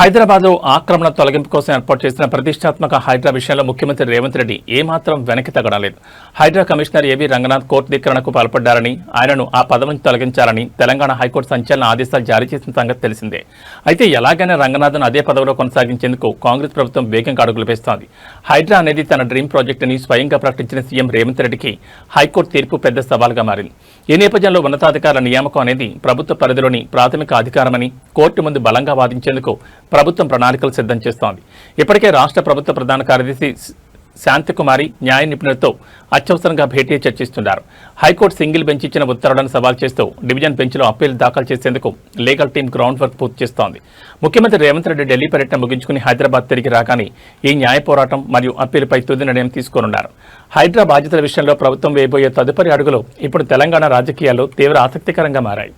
హైదరాబాద్లో ఆక్రమణ తొలగింపు కోసం ఏర్పాటు చేసిన ప్రతిష్టాత్మక హైడ్రా విషయంలో ముఖ్యమంత్రి రేవంత్ రెడ్డి ఏమాత్రం వెనక్కి తగ్గలేదు. హైడ్రా కమిషనర్ ఏవీ రంగనాథ్ కోర్టు ధిక్కరణకు పాల్పడ్డారని, ఆయనను ఆ పదవి నుంచి తొలగించాలని తెలంగాణ హైకోర్టు సంచలన ఆదేశాలు జారీ చేసిన సంగతి తెలిసిందే. అయితే ఎలాగైనా రంగనాథ్ను అదే పదవిలో కొనసాగించేందుకు కాంగ్రెస్ ప్రభుత్వం వేగంగా అడుగులు వేస్తోంది. హైడ్రా అనేది తన డ్రీమ్ ప్రాజెక్ట్ అని స్వయంగా ప్రకటించిన సీఎం రేవంత్ రెడ్డికి హైకోర్టు తీర్పు పెద్ద సవాల్గా మారింది. ఈ నేపథ్యంలో ఉన్నతాధికారుల నియామకం అనేది ప్రభుత్వ పరిధిలోని ప్రాథమిక అధికారమని కోర్టు ముందు బలంగా వాదించేందుకు ప్రభుత్వం ప్రణాళికలు సిద్ధం చేస్తోంది. ఇప్పటికే రాష్ట్ర ప్రభుత్వ ప్రధాన కార్యదర్శి శాంతికుమారి న్యాయ నిపుణులతో అత్యవసరంగా భేటీ చర్చిస్తున్నారు. హైకోర్టు సింగిల్ బెంచ్ ఇచ్చిన ఉత్తర్వులను సవాల్ చేస్తూ డివిజన్ బెంచ్లో అప్పీల్ దాఖలు చేసేందుకు లీగల్ టీం గ్రౌండ్ వర్క్ పూర్తి చేస్తోంది. ముఖ్యమంత్రి రేవంత్ రెడ్డి ఢిల్లీ పర్యటన ముగించుకుని హైదరాబాద్ తిరిగి రాగానే ఈ న్యాయ పోరాటం మరియు అప్పీలుపై తుది నిర్ణయం తీసుకోనున్నారు. హైడ్రా బాధ్యతల విషయంలో ప్రభుత్వం వేయబోయే తదుపరి అడుగులు ఇప్పుడు తెలంగాణ రాజకీయాల్లో తీవ్ర ఆసక్తికరంగా మారాయి.